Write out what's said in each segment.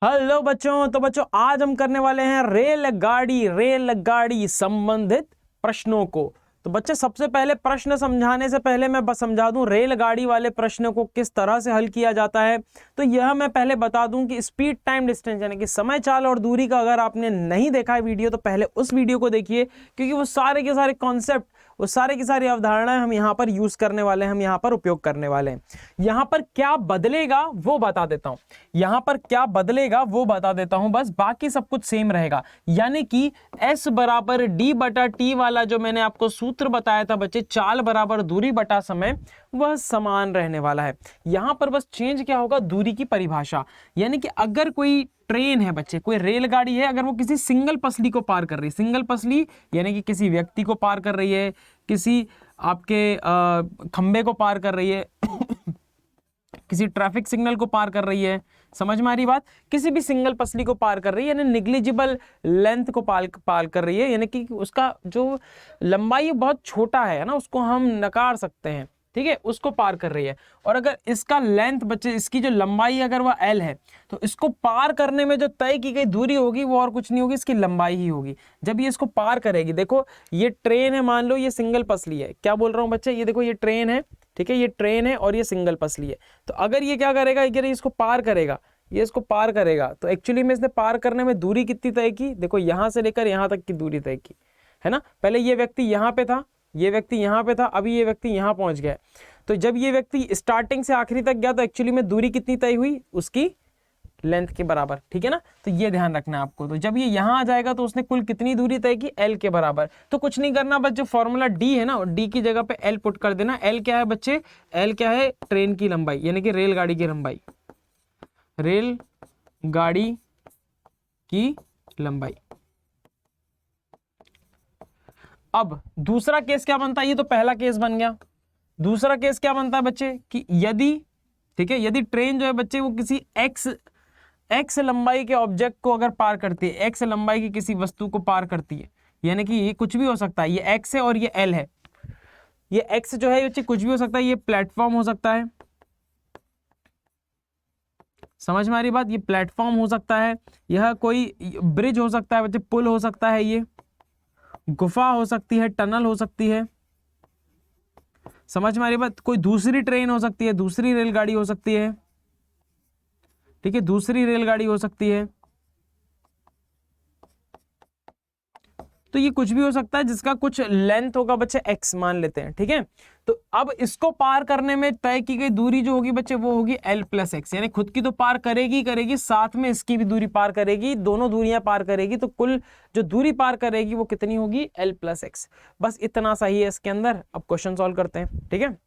Hello बच्चों। तो बच्चों आज हम करने वाले हैं रेलगाड़ी संबंधित प्रश्नों को। तो बच्चे सबसे पहले प्रश्न समझाने से पहले मैं बस समझा दूं रेलगाड़ी वाले प्रश्न को किस तरह से हल किया जाता है। तो यह मैं पहले बता दूं कि स्पीड टाइम डिस्टेंस यानी कि समय चाल और दूरी का अगर आपने नहीं देखा है वीडियो तो पहले उस वीडियो को देखिए, क्योंकि वो सारे के सारे कॉन्सेप्ट, वो सारे की सारी अवधारणाएं हम यहाँ पर यूज करने वाले हैं, हम यहाँ पर उपयोग करने वाले हैं। यहाँ पर क्या बदलेगा वो बता देता हूं, यहाँ पर क्या बदलेगा वो बता देता हूं, बस बाकी सब कुछ सेम रहेगा। यानी कि S बराबर D बटा T वाला जो मैंने आपको सूत्र बताया था बच्चे, चाल बराबर दूरी बटा समय, वह समान रहने वाला है। यहां पर बस चेंज क्या होगा, दूरी की परिभाषा। यानी कि अगर कोई ट्रेन है बच्चे, कोई रेलगाड़ी है, अगर वो किसी सिंगल पसली को पार कर रही है, सिंगल पसली यानी कि किसी व्यक्ति को पार कर रही है, किसी आपके खंबे को पार कर रही है किसी ट्रैफिक सिग्नल को पार कर रही है, समझ में आ रही बात, किसी भी सिंगल पसली को पार कर रही है, यानी निग्लिजिबल लेंथ को पार कर रही है, यानी कि उसका जो लंबाई बहुत छोटा है ना, उसको हम नकार सकते हैं, ठीक है, उसको पार कर रही है। और अगर इसका लेंथ बच्चे, इसकी जो लंबाई अगर वह L है, तो इसको पार करने में जो तय की गई दूरी होगी वो और कुछ नहीं होगी, इसकी लंबाई ही होगी। जब ये इसको पार करेगी, देखो ये ट्रेन है, मान लो ये सिंगल पसली है, क्या बोल रहा हूं बच्चे, ये देखो ये ट्रेन है, ठीक है, ये ट्रेन है और ये सिंगल पसली है। तो अगर ये क्या करेगा, अगर ये इसको पार करेगा, ये इसको पार करेगा, तो एक्चुअली में इसने पार करने में दूरी कितनी तय की, देखो यहां से लेकर यहां तक की दूरी तय की है ना। पहले ये व्यक्ति यहां पे था, ये व्यक्ति यहां पे था, अभी ये व्यक्ति यहां पहुंच गया। तो जब ये व्यक्ति स्टार्टिंग से आखिरी तक गया तो एक्चुअली में दूरी कितनी तय हुई, उसकी लेंथ के बराबर, ठीक है ना। तो ये ध्यान रखना है आपको। तो जब ये यहां आ जाएगा तो उसने कुल कितनी दूरी तय की, L के बराबर। तो कुछ नहीं करना, बस जो फॉर्मूला D है ना, D की जगह पे L पुट कर देना। L क्या है बच्चे, L क्या है, ट्रेन की लंबाई यानी कि रेलगाड़ी की लंबाई, रेलगाड़ी की लंबाई। अब दूसरा केस क्या बनता है, ये तो पहला केस बन गया। दूसरा केस क्या बनता है बच्चे कि यदि, ठीक है, यदि ट्रेन जो है बच्चे वो किसी एक्स लंबाई के ऑब्जेक्ट को अगर पार करती है, एक्स लंबाई की किसी वस्तु को पार करती है, यानी कि ये कुछ भी हो सकता है, ये एक्स है और ये एल है, ये एक्स जो है बच्चे कुछ भी हो सकता है, ये प्लेटफॉर्म हो सकता है, समझ में आ रही बात, ये प्लेटफॉर्म हो सकता है, यह कोई ब्रिज हो सकता है बच्चे, पुल हो सकता है, ये गुफा हो सकती है, टनल हो सकती है, समझ में आ रही बात, कोई दूसरी ट्रेन हो सकती है, दूसरी रेलगाड़ी हो सकती है, ठीक है, दूसरी रेलगाड़ी हो सकती है। तो ये कुछ भी हो सकता है जिसका कुछ लेंथ होगा बच्चे x मान लेते हैं, ठीक है। तो अब इसको पार करने में तय की गई दूरी जो होगी बच्चे वो होगी L प्लस एक्स, यानी खुद की तो पार करेगी, साथ में इसकी भी दूरी पार करेगी, दोनों दूरियां पार करेगी, तो कुल जो दूरी पार करेगी वो कितनी होगी, L प्लस एक्स। बस इतना सही है इसके अंदर। अब क्वेश्चन सॉल्व करते हैं, ठीक है।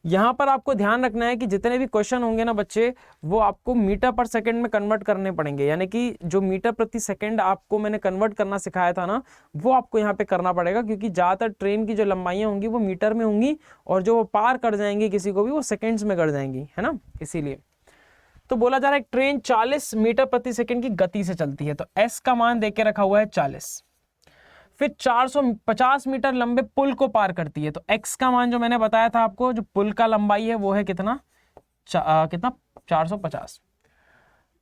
यहां पर आपको ध्यान रखना है कि जितने भी क्वेश्चन होंगे ना बच्चे, वो आपको मीटर पर सेकंड में कन्वर्ट करने पड़ेंगे, यानी कि जो मीटर प्रति सेकंड आपको मैंने कन्वर्ट करना सिखाया था ना, वो आपको यहाँ पे करना पड़ेगा, क्योंकि ज्यादातर ट्रेन की जो लंबाइयां होंगी वो मीटर में होंगी, और जो वो पार कर जाएंगी किसी को भी वो सेकेंड्स में कर जाएंगी, है ना, इसीलिए। तो बोला जा रहा है ट्रेन 40 मीटर प्रति सेकंड की गति से चलती है, तो एस का मान देके रखा हुआ है 40, फिर 450 मीटर लंबे पुल को पार करती है, तो x का मान जो मैंने बताया था आपको, जो पुल का लंबाई है वो है कितना, कितना 450,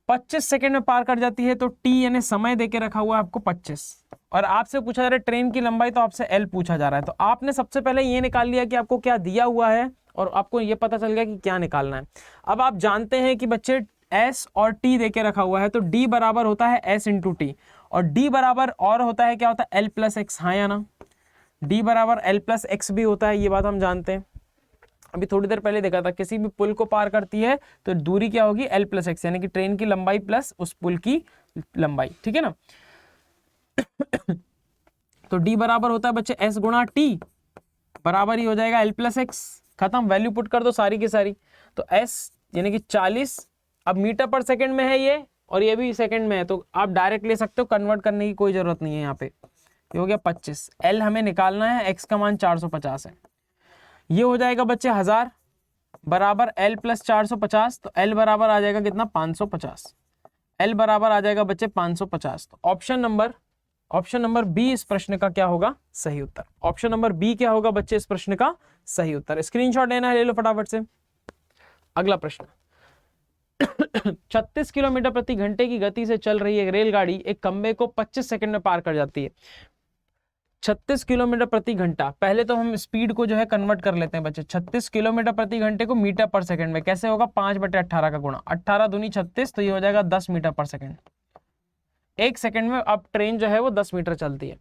25 सेकंड में पार कर जाती है, तो t यानी समय देके रखा हुआ है आपको 25, और आपसे पूछा जा रहा है ट्रेन की लंबाई, तो आपसे L पूछा जा रहा है। तो आपने सबसे पहले ये निकाल लिया कि आपको क्या दिया हुआ है, और आपको ये पता चल गया कि क्या निकालना है। अब आप जानते हैं कि बच्चे S और T देके रखा हुआ है, तो D बराबर होता है S इंटू टी, और D बराबर और होता है क्या होता है L प्लस एक्स, हाँ या ना, D बराबर L प्लस एक्स भी होता है, ये बात हम जानते हैं। अभी थोड़ी देर पहले देखा था, किसी भी पुल को पार करती है तो दूरी क्या होगी, L प्लस एक्स, यानी कि ट्रेन की लंबाई प्लस उस पुल की लंबाई, ठीक है ना। तो D बराबर होता है बच्चे S गुणा T, बराबर ही हो जाएगा L प्लस एक्स, खत्म, वैल्यू पुट कर दो सारी की सारी। तो S यानी कि 40, अब मीटर पर सेकंड में है ये, और ये भी सेकंड में है, तो आप डायरेक्ट ले सकते हो, कन्वर्ट करने की कोई जरूरत नहीं है। यहाँ पे ये हो गया 25, L हमें निकालना है, X का मान 450 है, ये हो जाएगा बच्चे 1000 बराबर L प्लस 450, तो L बराबर आ जाएगा कितना, 550, L बराबर आ जाएगा बच्चे 550। तो ऑप्शन नंबर बी इस प्रश्न का क्या होगा, सही उत्तर। ऑप्शन नंबर बी क्या होगा बच्चे इस प्रश्न का सही उत्तर। स्क्रीनशॉट लेना है, ले लो फटाफट से। अगला प्रश्न, 36 किलोमीटर प्रति घंटे की गति से चल रही एक रेलगाड़ी एक खंबे को 25 सेकंड में पार कर जाती है। 36 किलोमीटर प्रति घंटा, पहले तो हम स्पीड को जो है कन्वर्ट कर लेते हैं बच्चे। 36 किलोमीटर प्रति घंटे को मीटर पर सेकंड में कैसे होगा, 5/18 का गुणा, 18 दूनी 36, तो ये हो जाएगा 10 मीटर पर सेकंड। एक सेकंड में अब ट्रेन जो है वो 10 मीटर चलती है।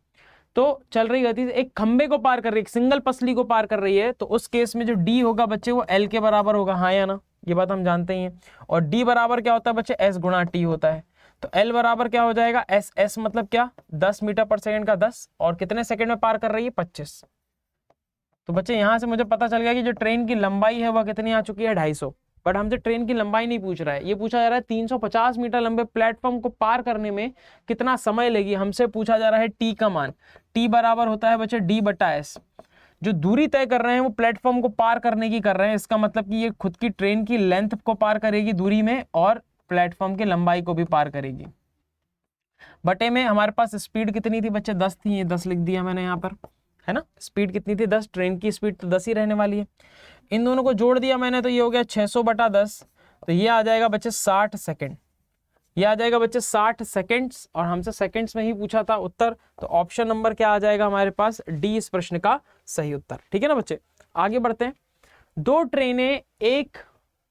तो चल रही गति से एक खंबे को पार कर रही है, एक सिंगल पसली को पार कर रही है, तो उस केस में जो डी होगा बच्चे वो एल के बराबर होगा, हाँ या ना, ये बात हम जानते ही हैं। और डी बराबर क्या होता है बच्चे, एस गुणा टी होता है। तो एल बराबर क्या हो जाएगा, एस, एस मतलब क्या, 10 मीटर पर सेकंड का 10, और कितने सेकंड में पार कर रही है, 25। तो बच्चे यहां से मुझे पता चल गया कि जो ट्रेन की लंबाई है वह कितनी आ चुकी है, 250। बट हमसे ट्रेन की लंबाई नहीं पूछ रहा है, ये पूछा जा रहा है 350 मीटर लंबे प्लेटफॉर्म को पार करने में कितना समय लेगी। हमसे पूछा जा रहा है टी का मान। टी बराबर होता है बच्चे डी बटा एस। जो दूरी तय कर रहे हैं वो प्लेटफॉर्म को पार करने की कर रहे हैं, इसका मतलब कि ये खुद की ट्रेन की लेंथ को पार करेगी दूरी में, और प्लेटफॉर्म की लंबाई को भी पार करेगी। बटे में हमारे पास स्पीड कितनी थी बच्चे, 10 थी, ये 10 लिख दिया मैंने यहाँ पर, है ना। स्पीड कितनी थी, 10, ट्रेन की स्पीड तो 10 ही रहने वाली है। इन दोनों को जोड़ दिया मैंने, तो ये हो गया 600/10, तो ये आ जाएगा बच्चे 60 सेकंड। ये आ जाएगा बच्चे 60 सेकंड्स, और हमसे सेकंड्स में ही पूछा था उत्तर, तो ऑप्शन नंबर क्या आ जाएगा हमारे पास, डी इस प्रश्न का सही उत्तर। ठीक है ना बच्चे, आगे बढ़ते हैं। दो ट्रेनें एक,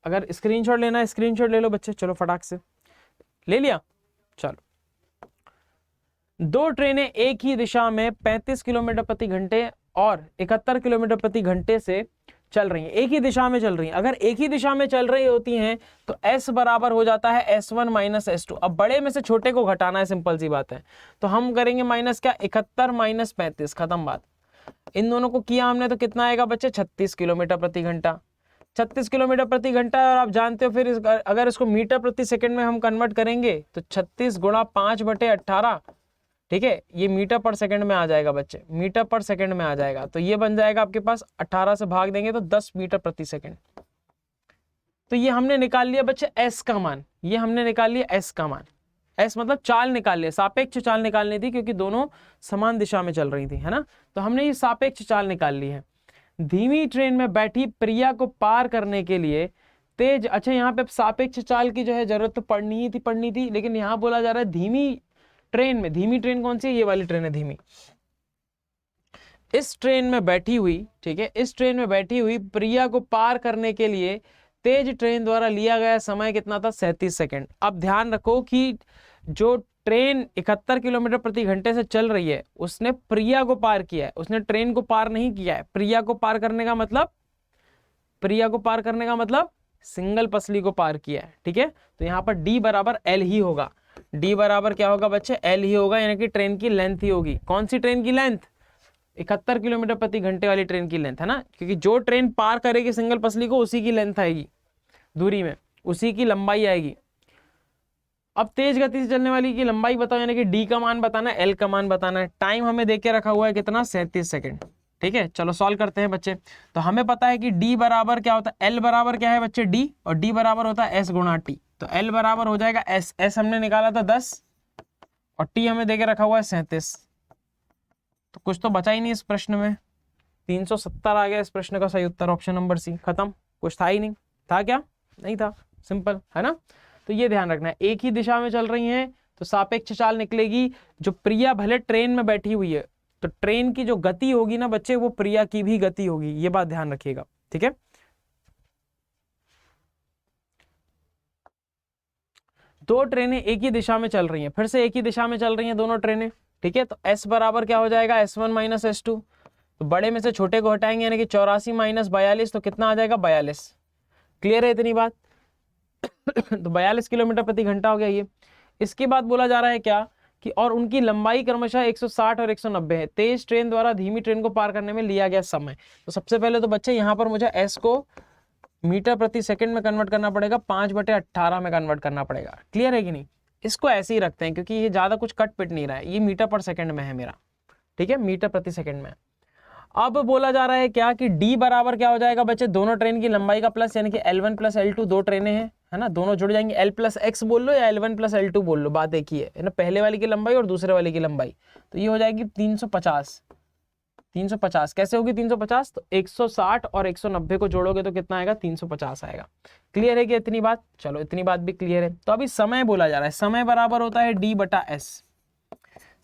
अगर स्क्रीनशॉट लेना है स्क्रीनशॉट ले लो बच्चे, चलो फटाक से ले लिया। चलो, दो ट्रेनें एक ही दिशा में 35 किलोमीटर प्रति घंटे और 71 किलोमीटर प्रति घंटे से चल रही हैं, एक ही दिशा में चल रही हैं। अगर एक ही दिशा में चल रही होती हैं तो S बराबर हो जाता है S1 माइनस S2। अब बड़े में से छोटे को घटाना है, सिंपल सी बात है, तो हम करेंगे माइनस क्या, 71 माइनस 35, खत्म बात। इन दोनों को किया हमने तो कितना आएगा बच्चे, 36 किलोमीटर प्रति घंटा। 36 किलोमीटर प्रति घंटा है, और आप जानते हो फिर अगर इसको मीटर प्रति सेकंड में हम कन्वर्ट करेंगे तो 36 गुणा 5/18, ठीक है, ये मीटर पर सेकंड में आ जाएगा बच्चे, मीटर पर सेकंड में आ जाएगा। तो ये बन जाएगा आपके पास, 18 से भाग देंगे तो 10 मीटर प्रति सेकंड। तो ये हमने निकाल लिया बच्चे एस का मान, ये हमने निकाल लिया एस का मान। एस मतलब चाल निकाल लिया, सापेक्ष चाल निकालनी थी, क्योंकि दोनों समान दिशा में चल रही थी, है ना। तो हमने ये सापेक्ष चाल निकाल ली है। धीमी ट्रेन में बैठी प्रिया को पार करने के लिए तेज, अच्छा यहाँ पे सापेक्ष चाल की जो है जरूरत तो पड़नी थी, लेकिन यहाँ बोला जा रहा है धीमी ट्रेन में, धीमी ट्रेन कौन सी है, ये वाली ट्रेन है धीमी। इस ट्रेन में बैठी हुई, ठीक है, इस ट्रेन में बैठी हुई प्रिया को पार करने के लिए तेज ट्रेन द्वारा लिया गया समय कितना था, 37 सेकंड। अब ध्यान रखो कि जो ट्रेन 71 किलोमीटर प्रति घंटे से चल रही है उसने प्रिया को पार किया है, उसने ट्रेन को पार नहीं किया है। प्रिया को पार करने का मतलब, प्रिया को पार करने का मतलब सिंगल पसली को पार किया है, ठीक है। तो यहाँ पर डी बराबर एल ही होगा। डी बराबर क्या होगा बच्चे, एल ही होगा, यानी कि ट्रेन की लेंथ ही होगी। कौन सी ट्रेन की लेंथ, 71 किलोमीटर प्रति घंटे वाली ट्रेन की लेंथ, है ना, क्योंकि जो ट्रेन पार करेगी सिंगल पसली को उसी की लेंथ आएगी दूरी में, उसी की लंबाई आएगी। अब तेज गति से चलने वाली की लंबाई बताओ, यानी कि डी का मान बताना है, एल का मान बताना है। टाइम हमें देके रखा हुआ है कितना, 37 सेकंड, ठीक है। चलो सॉल्व करते हैं बच्चे। तो हमें पता है कि डी बराबर क्या होता है, एल बराबर क्या है बच्चे, डी, और डी बराबर होता है एस गुणा टी। तो एल बराबर हो जाएगा एस, एस हमने निकाला था 10 और टी हमें देके रखा हुआ है 37। तो कुछ तो बचा ही नहीं इस प्रश्न में, 370 आ गया इस प्रश्न का सही उत्तर, ऑप्शन नंबर सी, खत्म। कुछ था ही नहीं, था क्या, नहीं था, सिंपल है ना। तो ये ध्यान रखना है, एक ही दिशा में चल रही हैं तो सापेक्ष चाल निकलेगी। जो प्रिया भले ट्रेन में बैठी हुई है तो ट्रेन की जो गति होगी ना बच्चे, वो प्रिया की भी गति होगी, ये बात ध्यान रखिएगा, ठीक है। दो ट्रेनें एक ही दिशा में चल रही हैं, फिर से एक ही दिशा में चल रही हैं दोनों ट्रेनें, ठीक है। तो S बराबर क्या हो जाएगा, S1 माइनस S2। तो बड़े में से छोटे को हटाएंगे, यानी कि 84 माइनस 42, तो कितना आ जाएगा, 42। क्लियर है इतनी बात। तो 42 किलोमीटर प्रति घंटा हो गया ये। इसके बाद बोला जा रहा है क्या कि और उनकी लंबाई क्रमशः 160 और 190 है। तेज ट्रेन द्वारा धीमी ट्रेन को पार करने में लिया गया समय। तो सबसे पहले तो बच्चे यहाँ पर मुझे S को मीटर प्रति सेकंड में कन्वर्ट करना पड़ेगा, 5/18 में कन्वर्ट करना पड़ेगा। क्लियर है कि नहीं। इसको ऐसे ही रखते हैं क्योंकि ये ज्यादा कुछ कट पिट नहीं रहा है, ये मीटर पर सेकंड में है मेरा, ठीक है, मीटर प्रति सेकंड में। अब बोला जा रहा है क्या कि D बराबर क्या हो जाएगा बच्चे, दोनों ट्रेन की लंबाई का प्लस, यानी कि L1 प्लस L2, दो ट्रेनें हैं, है ना, दोनों जुड़ जाएंगे। L प्लस X बोल लो या L1 प्लस L2 बोल लो, बात एक ही है ना, पहले वाली की लंबाई और दूसरे वाली की लंबाई। तो ये हो जाएगी 350, 350 कैसे होगी 350? तो 160 और 190 को जोड़ोगे तो कितना आएगा? 350 आएगा। क्लियर है कि इतनी बात? चलो इतनी बात भी क्लियर है। तो अभी समय बोला जा रहा है, समय बराबर होता है d बटा s।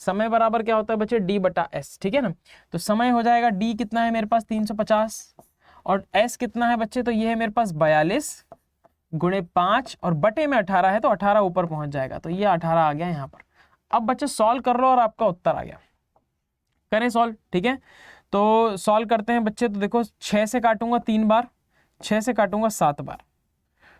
समय बराबर क्या होता है बच्चे? d बटा s, ठीक है ना। तो समय हो जाएगा d कितना है मेरे पास? 350 और s कितना है बच्चे? तो ये है मेरे पास 42 गुणे 5 और बटे में 18 है तो 18 ऊपर पहुंच जाएगा, तो ये 18 आ गया यहाँ पर। अब बच्चे सॉल्व कर लो और आपका उत्तर आ गया। करें सॉल्व, ठीक है। तो सॉल्व करते हैं बच्चे। तो देखो 6 से काटूंगा 3 बार, 6 से काटूंगा 7 बार,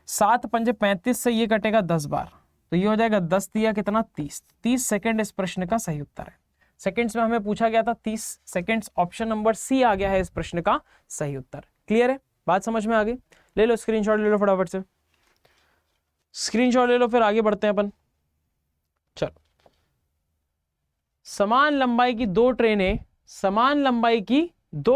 7 पंजे 35 से ये कटेगा 10 बार, तो ये हो जाएगा 10 दिया कितना? 30। 30 सेकंड इस प्रश्न का सही उत्तर है। सेकंड्स में हमें पूछा गया था 30 सेकंड्स, ऑप्शन नंबर सी आ गया है इस प्रश्न का सही उत्तर। क्लियर है? बात समझ में आ गई? ले लो स्क्रीनशॉट, ले लो फटाफट से स्क्रीनशॉट ले लो, फिर आगे बढ़ते हैं अपन। चलो, समान लंबाई की दो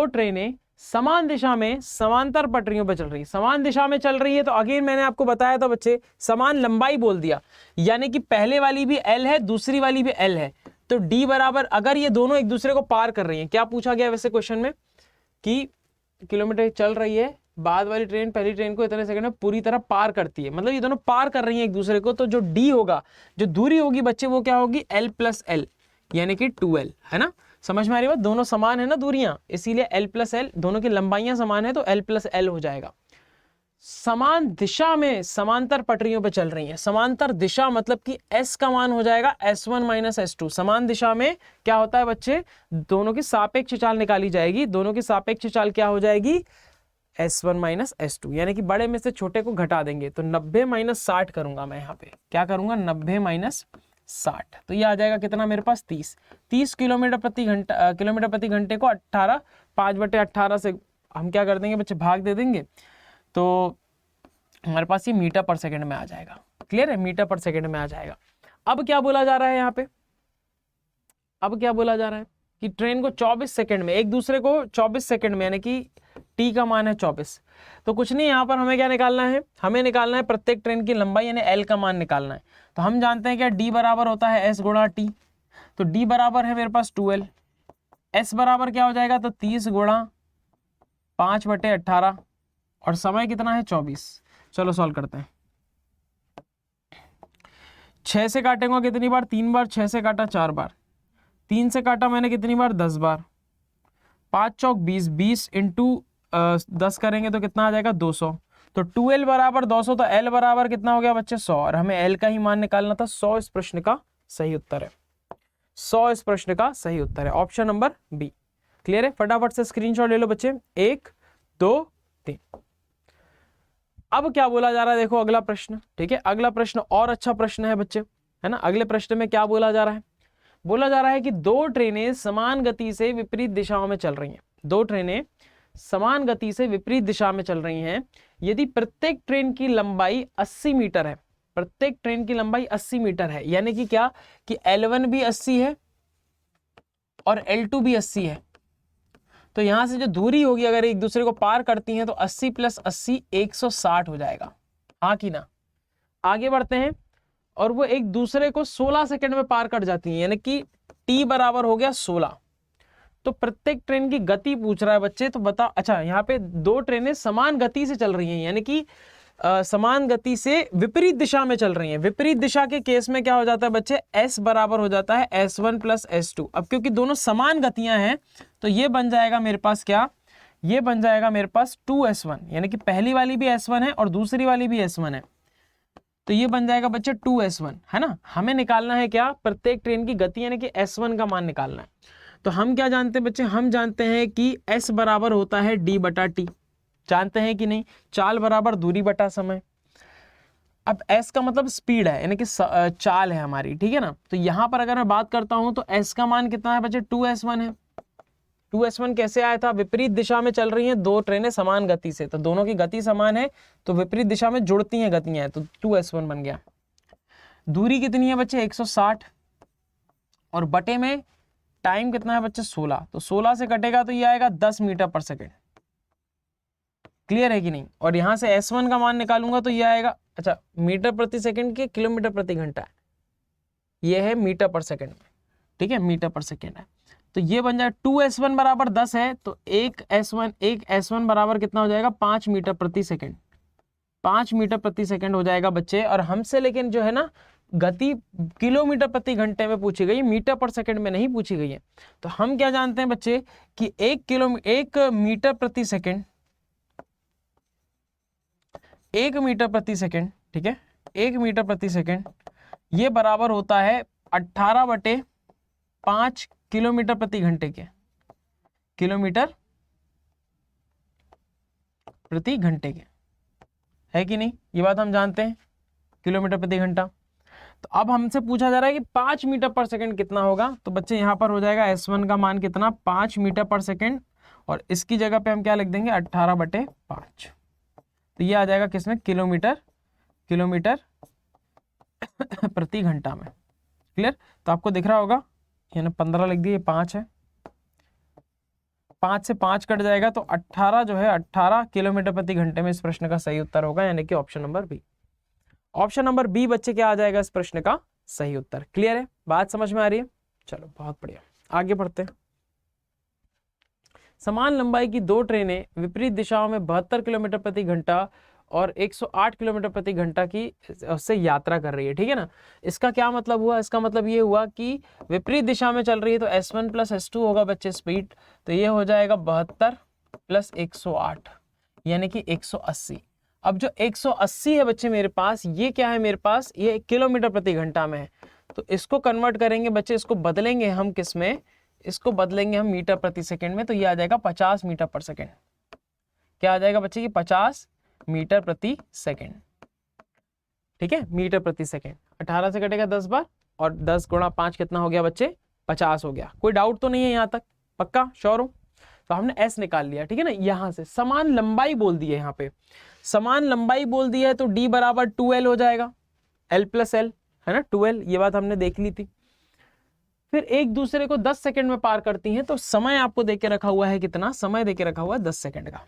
ट्रेनें समान दिशा में समांतर पटरियों पर चल रही है। समान दिशा में चल रही है तो अगेन मैंने आपको बताया था बच्चे, समान लंबाई बोल दिया, यानी कि पहले वाली भी L है, दूसरी वाली भी L है। तो D बराबर, अगर ये दोनों एक दूसरे को पार कर रही हैं, क्या पूछा गया वैसे क्वेश्चन में कि किलोमीटर चल रही है, बाद वाली ट्रेन पहली ट्रेन को इतने सेकंड में पूरी तरह पार करती है, मतलब ये दोनों पार कर रही हैं एक दूसरे को, तो जो D होगा, जो दूरी होगी बच्चे, वो क्या होगी? L प्लस L, यानी कि 2L, है ना। समझ में आ रही बात? दोनों समान है ना दूरियां, इसीलिए L प्लस L, दोनों की लंबाइयां समान है तो L प्लस L हो जाएगा। समान दिशा में समांतर पटरियों पे चल रही हैं। समांतर दिशा मतलब कि S का मान हो जाएगा S1 माइनस S2। समान दिशा में क्या होता है बच्चे? दोनों की सापेक्ष चाल निकाली जाएगी। दोनों की सापेक्ष चाल क्या हो जाएगी? S1 माइनस S2, यानी कि बड़े में से छोटे को घटा देंगे। तो 90 माइनस 60 करूंगा मैं यहाँ पे, क्या करूंगा? 90 माइनस 60, तो ये आ जाएगा कितना मेरे पास? 30 किलोमीटर प्रति घंटे को 18 5/18 से हम क्या कर देंगे बच्चे? भाग दे देंगे, तो हमारे पास ये मीटर पर सेकंड में आ जाएगा। क्लियर है? मीटर पर सेकंड में आ जाएगा। अब क्या बोला जा रहा है यहाँ पे? अब क्या बोला जा रहा है कि ट्रेन को 24 सेकंड में, एक दूसरे को 24 सेकंड में, यानी कि टी का मान है 24, तो कुछ नहीं, यहाँ पर हमें क्या निकालना है? हमें निकालना है प्रत्येक ट्रेन की लंबाई, यानी एल का मान निकालना है। तो हम जानते हैं क्या? डी बराबर होता है एस गुणा टी, तो डी बराबर है मेरे पास 2L, एस बराबर क्या हो जाएगा? तो 30 गुणा 5/18 और समय कितना है? 24। चलो सॉल्व करते हैं। 6 से काटेंगे कितनी बार? 3 बार। 6 से काटा 4 बार, 3 से काटा मैंने कितनी बार? 10 बार, 5 चौक 20, 20 इंटू 10 करेंगे तो कितना आ जाएगा? 200। तो 2L बराबर 200, तो L बराबर कितना हो गया बच्चे? 100, और हमें L का ही मान निकालना था। 100 इस प्रश्न का सही उत्तर है। 100 इस प्रश्न का सही उत्तर है, ऑप्शन नंबर बी। क्लियर है? फटाफट से स्क्रीनशॉट ले लो बच्चे, 1 2 3। अब क्या बोला जा रहा है? देखो अगला प्रश्न, ठीक है, अगला प्रश्न और अच्छा प्रश्न है बच्चे, है ना। अगले प्रश्न में क्या बोला जा रहा है? बोला जा रहा है कि दो ट्रेनें समान गति से विपरीत दिशाओं में चल रही हैं। दो ट्रेनें समान गति से विपरीत दिशा में चल रही हैं। यदि प्रत्येक ट्रेन की लंबाई 80 मीटर है, प्रत्येक ट्रेन की लंबाई 80 मीटर है, यानी कि क्या कि L1 भी 80 है और L2 भी 80 है, तो यहां से जो दूरी होगी, अगर एक दूसरे को पार करती हैं, तो 80 प्लस 80 160 हो जाएगा, हाँ कि ना। आगे बढ़ते हैं, और वो एक दूसरे को 16 सेकंड में पार कर जाती हैं, यानी कि T बराबर हो गया 16। तो प्रत्येक ट्रेन की गति पूछ रहा है बच्चे, तो बता, अच्छा यहाँ पे दो ट्रेनें समान गति से चल रही हैं, यानी कि समान गति से विपरीत दिशा में चल रही हैं। विपरीत दिशा के केस में क्या हो जाता है बच्चे? S बराबर हो जाता है S1 प्लस S2। अब क्योंकि दोनों समान गतियां हैं, तो ये बन जाएगा मेरे पास क्या? ये बन जाएगा मेरे पास 2S1, यानी कि पहली वाली भी S1 है और दूसरी वाली भी S1 है, तो ये बन जाएगा बच्चे 2S1, है ना। हमें निकालना है क्या? प्रत्येक ट्रेन की गति, यानी कि S1 का मान निकालना है। तो हम क्या जानते हैं बच्चे? हम जानते हैं कि S बराबर होता है D बटा T, जानते हैं कि नहीं? चाल बराबर दूरी बटा समय। अब S का मतलब स्पीड है, यानी कि चाल है हमारी, ठीक है ना। तो यहां पर अगर मैं बात करता हूं, तो S का मान कितना है बच्चे? 2S1 है। 2S1 कैसे आया था? विपरीत दिशा में चल रही हैं दो ट्रेनें समान गति से, तो दोनों की गति समान है, तो विपरीत दिशा में जुड़ती हैं गतियां, तो 2S1 बन गया। दूरी कितनी है बच्चे? 160, और बटे में टाइम कितना है बच्चे? 16, तो 16 से कटेगा तो ये आएगा 10 मीटर पर सेकेंड। क्लियर है कि नहीं? और यहां से S1 का मान निकालूंगा तो ये आएगा, अच्छा मीटर प्रति सेकंड के किलोमीटर प्रति घंटा है, ये है मीटर पर सेकंड में, ठीक है, मीटर पर सेकंड है। तो ये बन जाएगा 2s1 बराबर 10 है, तो एक S1 बराबर कितना हो जाएगा 5 मीटर प्रति सेकेंड, 5 मीटर प्रति सेकेंड हो जाएगा बच्चे। और हमसे लेकिन जो है ना गति किलोमीटर प्रति घंटे में पूछी गई, मीटर पर सेकंड में नहीं पूछी गई है। तो हम क्या जानते हैं बच्चे कि 1 मीटर प्रति सेकंड, 1 मीटर प्रति सेकंड, ठीक है, 1 मीटर प्रति सेकंड ये बराबर होता है 18/5 किलोमीटर प्रति घंटे के, किलोमीटर प्रति घंटे के, है कि नहीं? ये बात हम जानते हैं, किलोमीटर प्रति घंटा। तो अब हमसे पूछा जा रहा है कि 5 मीटर पर सेकंड कितना होगा। तो बच्चे यहाँ पर हो जाएगा S1 का मान कितना 5 मीटर पर सेकंड, और इसकी जगह पे हम क्या लिख देंगे 18/5। तो ये आ जाएगा किसमें, किलोमीटर प्रति घंटा में। क्लियर? तो आपको दिख रहा होगा, यानी 15 लिख दिए, 5 है, 5 से 5 कट जाएगा, तो 18 जो है 18 किलोमीटर प्रति घंटे में इस प्रश्न का सही उत्तर होगा, यानी कि option number B. Option number B बच्चे क्या आ जाएगा इस प्रश्न का सही उत्तर। क्लियर है? बात समझ में आ रही है? चलो बहुत बढ़िया, आगे बढ़ते हैं। समान लंबाई की 2 ट्रेनें विपरीत दिशाओं में 72 किलोमीटर प्रति घंटा और 108 किलोमीटर प्रति घंटा की उससे यात्रा कर रही है, ठीक है ना। इसका क्या मतलब हुआ? इसका मतलब ये हुआ कि विपरीत दिशा में चल रही है, तो S1 + S2 होगा बच्चे स्पीड, तो ये हो जाएगा 72 + 108 यानी कि 180। अब जो 180 है बच्चे मेरे पास, ये क्या है मेरे पास, ये किलोमीटर प्रति घंटा में है। तो इसको कन्वर्ट करेंगे बच्चे, इसको बदलेंगे हम किस में, इसको बदलेंगे हम मीटर प्रति सेकंड में, तो ये आ जाएगा 50 मीटर पर सेकंड। क्या आ जाएगा बच्चे की 50 मीटर प्रति सेकंड, ठीक है, मीटर प्रति सेकंड। 18 से कटेगा 10 बार, और 10 × 5 कितना हो गया बच्चे 50 हो गया। कोई डाउट तो नहीं है यहाँ तक? पक्का श्योर हो? तो हमने S निकाल लिया, ठीक है ना। यहाँ से समान लंबाई बोल दी है, यहाँ पे समान लंबाई बोल दी है, तो D बराबर 2L हो जाएगा, L + L है ना, 2L। ये बात हमने देख ली थी। फिर एक दूसरे को 10 सेकंड में पार करती हैं, तो समय आपको देके रखा हुआ है, कितना समय देके रखा हुआ है 10 सेकंड का,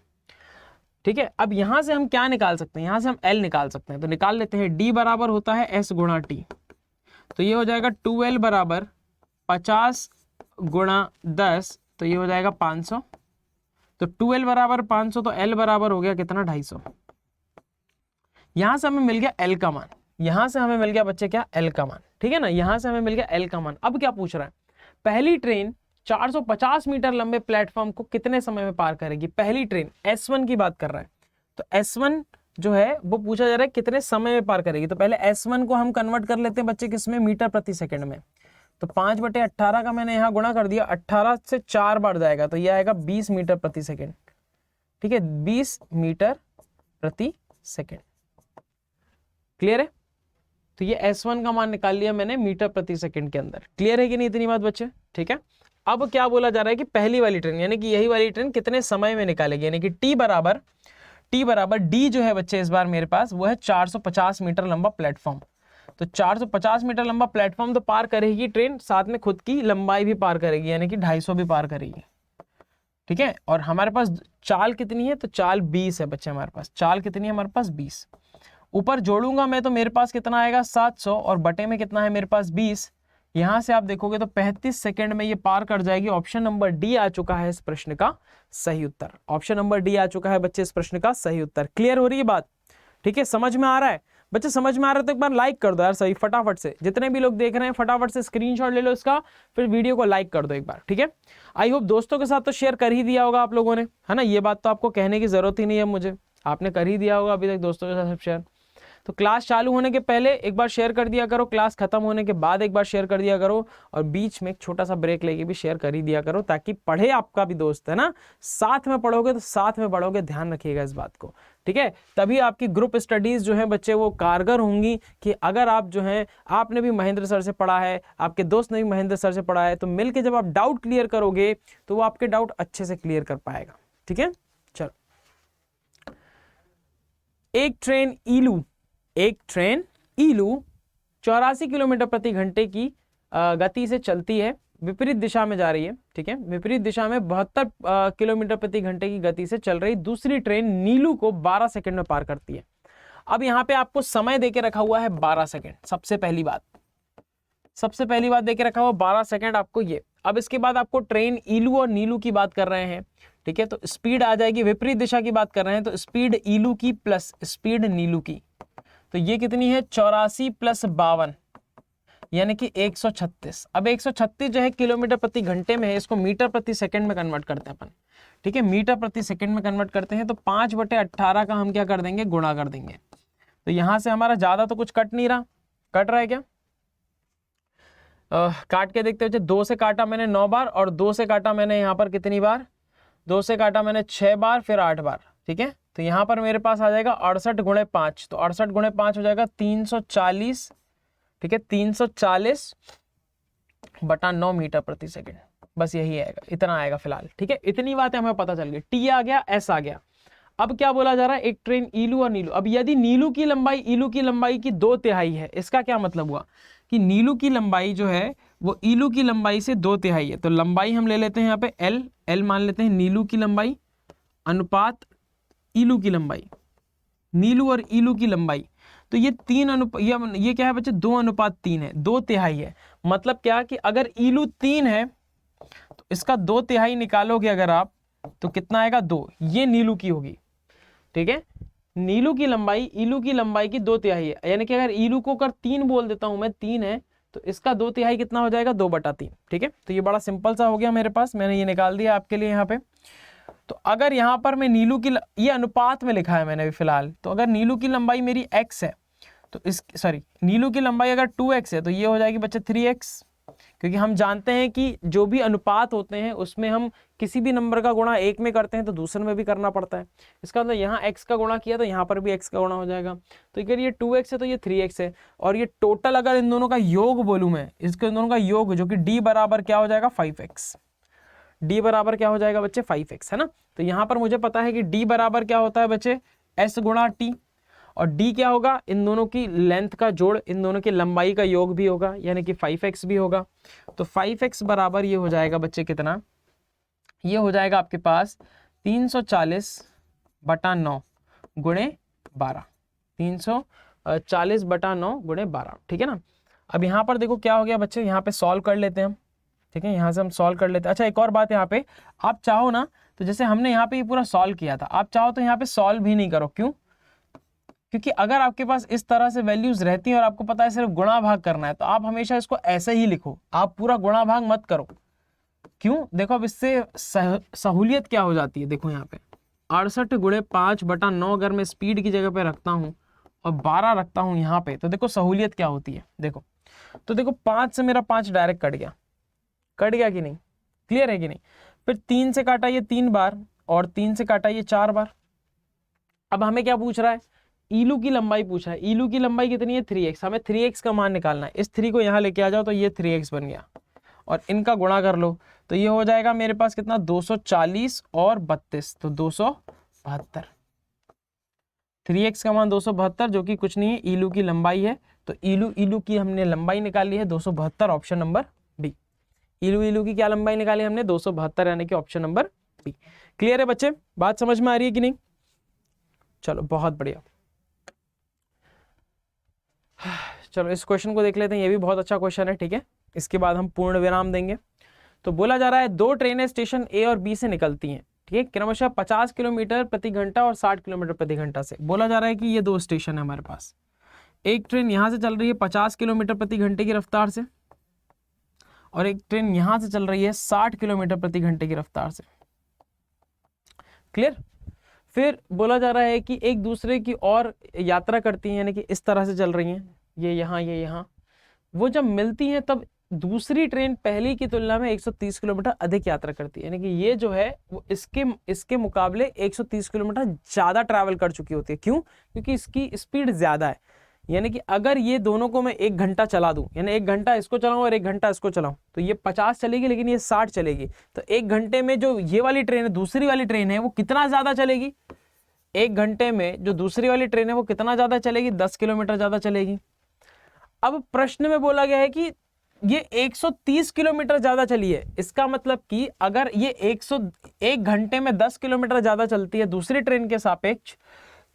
ठीक है। अब यहां से हम क्या निकाल सकते हैं, यहां से हम L निकाल सकते हैं, तो निकाल लेते हैं। D बराबर होता है S × T, तो ये हो जाएगा 2L बराबर 50 × 10, तो ये हो जाएगा 500। तो 2L बराबर 500, तो L बराबर हो गया कितना 250। यहां से हमें मिल गया L का मान, यहां से हमें मिल गया बच्चे क्या, L का मान, ठीक है ना। यहां से हमें मिल गया L का मान। अब क्या पूछ रहा है, पहली ट्रेन 450 मीटर लंबे प्लेटफॉर्म को कितने समय में पार करेगी? पहली ट्रेन S1 की बात कर रहा है, तो S1 जो है वो पूछा जा रहा है कितने समय में पार करेगी। तो पहले S1 को हम कन्वर्ट कर लेते हैं बच्चे किसमें, मीटर प्रति सेकंड में। तो 5/18 का मैंने यहाँ गुणा कर दिया, 18 से 4 बार जाएगा, तो ये आएगा 20 मीटर प्रति सेकंड, ठीक है, 20 मीटर प्रति सेकंड। क्लियर है? तो ये S1 का मान निकाल लिया मैंने मीटर प्रति सेकंड के अंदर। क्लियर है कि नहीं इतनी बात बच्चे? ठीक है। अब क्या बोला जा रहा है कि पहली वाली ट्रेन यानी कि यही वाली ट्रेन कितने समय में निकालेगी, यानी कि T बराबर D जो है बच्चे इस बार मेरे पास वो है 450 मीटर लंबा प्लेटफॉर्म। तो 450 मीटर लंबा प्लेटफॉर्म तो पार करेगी ट्रेन, साथ में खुद की लंबाई भी पार करेगी, यानी कि 250 भी पार करेगी, ठीक है। और हमारे पास चाल कितनी है, तो चाल 20 है बच्चे हमारे पास। चाल कितनी है हमारे पास 20। ऊपर जोड़ूंगा मैं तो मेरे पास कितना आएगा 700, और बटे में कितना है मेरे पास 20। यहां से आप देखोगे तो 35 सेकंड में ये पार कर जाएगी। ऑप्शन नंबर डी आ चुका है इस प्रश्न का सही उत्तर। ऑप्शन नंबर डी आ चुका है बच्चे इस प्रश्न का सही उत्तर। क्लियर हो रही है बात? ठीक है, समझ में आ रहा है बच्चे? समझ में आ रहा है तो एक बार लाइक कर दो यार सही फटाफट से। जितने भी लोग देख रहे हैं फटाफट से स्क्रीनशॉट ले लो इसका, फिर वीडियो को लाइक कर दो एक बार, ठीक है। आई होप दोस्तों के साथ तो शेयर कर ही दिया होगा आप लोगों ने, है ना। ये बात तो आपको कहने की जरूरत ही नहीं है मुझे, आपने कर ही दिया होगा अभी तक दोस्तों के साथ शेयर। तो क्लास चालू होने के पहले एक बार शेयर कर दिया करो, क्लास खत्म होने के बाद एक बार शेयर कर दिया करो, और बीच में एक छोटा सा ब्रेक लेके भी शेयर कर ही दिया करो, ताकि पढ़े आपका भी दोस्त, है ना। साथ में पढ़ोगे तो साथ में पढ़ोगे, ध्यान रखिएगा इस बात को, ठीक है। तभी आपकी ग्रुप स्टडीज जो है बच्चे वो कारगर होंगी। कि अगर आप जो है आपने भी महेंद्र सर से पढ़ा है, आपके दोस्त ने भी महेंद्र सर से पढ़ा है, तो मिलकर जब आप डाउट क्लियर करोगे तो वो आपके डाउट अच्छे से क्लियर कर पाएगा, ठीक है। चलो, एक ट्रेन ईलू 84 किलोमीटर प्रति घंटे की गति से चलती है, विपरीत दिशा में जा रही है, ठीक है। विपरीत दिशा में 72 किलोमीटर प्रति घंटे की गति से चल रही दूसरी ट्रेन नीलू को 12 सेकंड में पार करती है। अब यहाँ पे आपको समय देके रखा हुआ है 12 सेकंड। सबसे पहली बात सबसे पहली बात देके रखा हुआ 12 सेकंड आपको ये। अब इसके बाद आपको ट्रेन ईलू और नीलू की बात कर रहे हैं, ठीक है, तो स्पीड आ जाएगी, विपरीत दिशा की बात कर रहे हैं तो स्पीड ईलू की प्लस स्पीड नीलू की, तो ये कितनी है 84 + 52 यानी कि 136। अब 136 जो है किलोमीटर प्रति घंटे में है, इसको मीटर प्रति सेकंड में कन्वर्ट करते हैं अपन, ठीक है, मीटर प्रति सेकंड में कन्वर्ट करते हैं तो 5/18 का हम क्या कर देंगे, गुणा कर देंगे। तो यहां से हमारा ज्यादा तो कुछ कट नहीं रहा, कट रहा है क्या? काट के देखते हुए 2 से काटा मैंने 9 बार और 2 से काटा मैंने यहाँ पर कितनी बार, 2 से काटा मैंने 6 बार फिर 8 बार, ठीक है, तो यहाँ पर मेरे पास आ जाएगा 68 × 5, तो 68 × 5 हो जाएगा 340, ठीक है, 340/9 मीटर प्रति सेकंड, बस यही आएगा, इतना आएगा फिलहाल, ठीक है, इतनी बातें हमें पता चल गई। टी आ गया, एस आ गया। अब क्या बोला जा रहा है, एक ट्रेन ईलू और नीलू। अब यदि नीलू की लंबाई ईलू की लंबाई की 2/3 है, इसका क्या मतलब हुआ कि नीलू की लंबाई जो है वो ईलू की लंबाई से 2/3 है, तो लंबाई हम ले लेते हैं यहाँ पे एल मान लेते हैं, नीलू की लंबाई अनुपात ईलू की लंबाई, नीलू और ईलू की लंबाई, तो ये ये क्या है बच्चे, 2:3 है, 2/3 है। मतलब क्या कि अगर ईलू 3 है तो इसका 2/3 निकालोगे अगर आप तो कितना आएगा, 2, ये नीलू की होगी, ठीक है, नीलू की लंबाई ईलू की लंबाई की 2/3 है, यानी कि अगर ईलू को अगर 3 बोल देता हूं मैं, 3 है तो इसका 2/3 कितना हो जाएगा, 2/3, ठीक है, तो ये बड़ा सिंपल सा हो गया मेरे पास, मैंने ये निकाल दिया आपके लिए यहाँ पे। तो अगर यहाँ पर मैं नीलू की ये अनुपात में लिखा है मैंने अभी फिलहाल, तो अगर नीलू की लंबाई मेरी x है तो नीलू की लंबाई अगर 2x है तो ये हो जाएगी बच्चे 3x, क्योंकि हम जानते हैं कि जो भी अनुपात होते हैं उसमें हम किसी भी नंबर का गुणा एक में करते हैं तो दूसरे में भी करना पड़ता है। इसका मतलब यहाँ x का गुणा किया तो यहाँ पर भी x का गुणा हो जाएगा, तो अगर ये 2x है तो ये 3x है, और ये टोटल अगर इन दोनों का योग बोलूँ मैं, इसके दोनों का योग जो कि d बराबर क्या हो जाएगा, 5x, d बराबर क्या हो जाएगा बच्चे, 5x, है ना। तो यहाँ पर मुझे पता है कि d बराबर क्या होता है बच्चे, s × t, और d क्या होगा, इन दोनों की लेंथ का जोड़, इन दोनों की लंबाई का योग भी होगा, यानी कि 5x भी होगा। तो 5x बराबर ये हो जाएगा बच्चे कितना, ये हो जाएगा आपके पास 340/9 × 12, 340/9 × 12, ठीक है ना। अब यहाँ पर देखो क्या हो गया बच्चे, यहाँ पे सॉल्व कर लेते हैं हम, ठीक है, यहाँ से हम सॉल्व कर लेते हैं। अच्छा एक और बात यहाँ पे, आप चाहो ना तो जैसे हमने यहाँ पे ये पूरा सॉल्व किया था, आप चाहो तो यहाँ पे सॉल्व भी नहीं करो, क्यों, क्योंकि अगर आपके पास इस तरह से वैल्यूज रहती हैं और आपको पता है सिर्फ गुणा भाग करना है तो आप हमेशा इसको ऐसे ही लिखो, आप पूरा गुणा भाग मत करो। क्यों, देखो अब इससे सहूलियत क्या हो जाती है, देखो यहाँ पे 68 × 5/9 अगर मैं स्पीड की जगह पे रखता हूँ और 12 रखता हूँ यहाँ पे, तो देखो सहूलियत क्या होती है, देखो तो देखो 5 से मेरा 5 डायरेक्ट कट गया कि नहीं, क्लियर है कि नहीं। फिर 3 से काटा ये 3 बार और 3 से काटा ये 4 बार। अब हमें क्या पूछ रहा है, ईलू की लंबाई पूछा है, ईलू की लंबाई कितनी है, 3x, हमें 3x का मान निकालना है। इस 3 को यहाँ लेके आ जाओ तो ये 3x बन गया, और इनका गुणा कर लो तो ये हो जाएगा मेरे पास कितना, 240 और 32, तो 272, 3x का मान 272 जो कि कुछ नहीं है, ईलू की लंबाई है, तो ईलू की हमने लंबाई निकाली है 272, ऑप्शन नंबर डी। ईलू की क्या लंबाई निकाली हमने, 272, यानी कि ऑप्शन नंबर बी। क्लियर है बच्चे, बात समझ में आ रही है कि नहीं, चलो बहुत बढ़िया। चलो इस क्वेश्चन को देख लेते हैं, ये भी बहुत अच्छा क्वेश्चन है, ठीक है, इसके बाद हम पूर्ण विराम देंगे। तो बोला जा रहा है 2 ट्रेनें स्टेशन ए और बी से निकलती हैं, ठीक है, क्रमशः 50 किलोमीटर प्रति घंटा और 60 किलोमीटर प्रति घंटा से। बोला जा रहा है कि ये 2 स्टेशन है हमारे पास, एक ट्रेन यहाँ से चल रही है 50 किलोमीटर प्रति घंटे की रफ्तार से, और एक ट्रेन यहाँ से चल रही है 60 किलोमीटर प्रति घंटे की रफ्तार से, क्लियर। फिर बोला जा रहा है कि एक दूसरे की और यात्रा करती हैं, यानी कि इस तरह से चल रही हैं, ये यहाँ, वो जब मिलती हैं तब दूसरी ट्रेन पहली की तुलना में 130 किलोमीटर अधिक यात्रा करती है, यानी कि ये जो है वो इसके मुकाबले 130 किलोमीटर ज़्यादा ट्रैवल कर चुकी होती है। क्यों, क्योंकि इसकी स्पीड ज़्यादा है, यानी कि अगर ये दोनों को मैं 1 घंटा चला दूं, यानी 1 घंटा इसको चलाऊं और 1 घंटा इसको चलाऊं, तो ये 50 चलेगी लेकिन ये 60 चलेगी, तो 1 घंटे में जो ये वाली ट्रेन है, दूसरी वाली ट्रेन है, वो कितना ज़्यादा चलेगी, 1 घंटे में जो दूसरी वाली ट्रेन है वो कितना ज़्यादा चलेगी, 10 किलोमीटर ज़्यादा चलेगी। अब प्रश्न में बोला गया है कि ये 130 किलोमीटर ज़्यादा चली है, इसका मतलब कि अगर ये 1 घंटे में 10 किलोमीटर ज़्यादा चलती है दूसरी ट्रेन के सापेक्ष,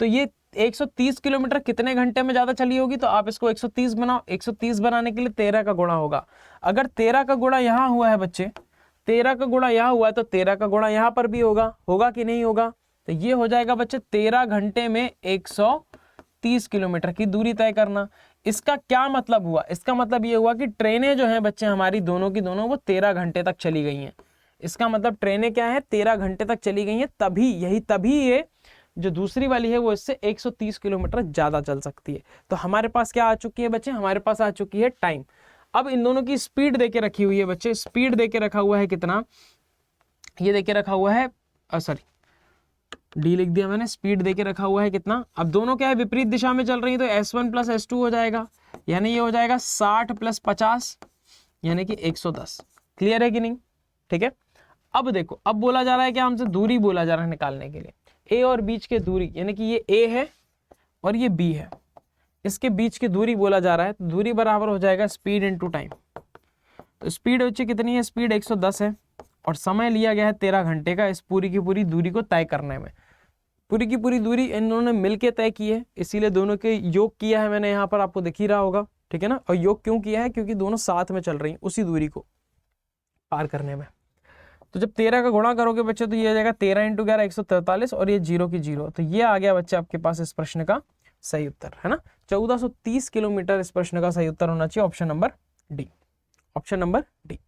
तो ये 130 किलोमीटर कितने घंटे में ज़्यादा चली होगी, तो आप इसको 130 बनाओ। 130 बनाने के लिए 13 का गुणा होगा। अगर 13 का गुणा यहाँ हुआ है बच्चे, 13 का गुणा यहाँ हुआ है, तो 13 का गुणा यहाँ पर भी होगा कि नहीं होगा? तो ये हो जाएगा बच्चे 13 घंटे में 130 किलोमीटर की दूरी तय करना। इसका क्या मतलब हुआ? इसका मतलब ये हुआ कि ट्रेनें जो हैं बच्चे हमारी दोनों की दोनों वो 13 घंटे तक चली गई हैं। इसका मतलब ट्रेनें क्या है, 13 घंटे तक चली गई हैं, तभी ये जो दूसरी वाली है वो इससे 130 किलोमीटर ज़्यादा चल सकती है। तो हमारे पास क्या आ चुकी है बच्चे, हमारे पास आ चुकी है टाइम। अब इन दोनों की स्पीड देके रखी हुई है बच्चे, स्पीड देके रखा हुआ है कितना, ये देके रखा हुआ है, सॉरी डी लिख दिया मैंने, स्पीड देके रखा हुआ है कितना। अब दोनों क्या है, विपरीत दिशा में चल रही है, तो S1 + S2 हो जाएगा, यानी ये हो जाएगा 60 + 50 यानी कि 110। क्लियर है कि नहीं? ठीक है। अब देखो, अब बोला जा रहा है कि हमसे दूरी बोला जा रहा है निकालने के लिए, ए और बीच के दूरी, यानी कि ये ए है और ये बी है, इसके बीच की दूरी बोला जा रहा है। तो दूरी बराबर हो जाएगा स्पीड इनटू टाइम। तो स्पीड बच्चे कितनी है, स्पीड 110 है और समय लिया गया है 13 घंटे का इस पूरी की पूरी दूरी को तय करने में। पूरी की पूरी दूरी इन दोनों ने मिलके तय की है, इसीलिए दोनों के योग किया है मैंने, यहाँ पर आपको दिख ही रहा होगा, ठीक है ना। और योग क्यों किया है, क्योंकि दोनों साथ में चल रही हैं उसी दूरी को पार करने में। तो जब 13 का गुणा करोगे बच्चे तो ये आ जाएगा 13 × 11 143 और ये 0 की 0। तो ये आ गया बच्चे आपके पास इस प्रश्न का सही उत्तर, है ना। 1430 किलोमीटर इस प्रश्न का सही उत्तर होना चाहिए, option number D. Option number D.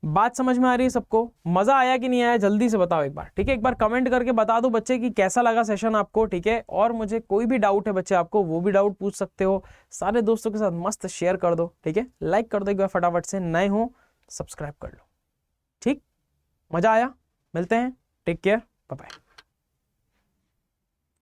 बात समझ में आ रही है सबको? मजा आया कि नहीं आया जल्दी से बताओ एक बार, ठीक है। एक बार कमेंट करके बता दो बच्चे कि कैसा लगा सेशन आपको, ठीक है। और मुझे कोई भी डाउट है बच्चे आपको, वो भी डाउट पूछ सकते हो। सारे दोस्तों के साथ मस्त शेयर कर दो, ठीक है। लाइक कर दो एक बार फटाफट से, नए हो सब्सक्राइब कर लो, ठीक। मजा आया? मिलते हैं, टेक केयर, बाय बाय।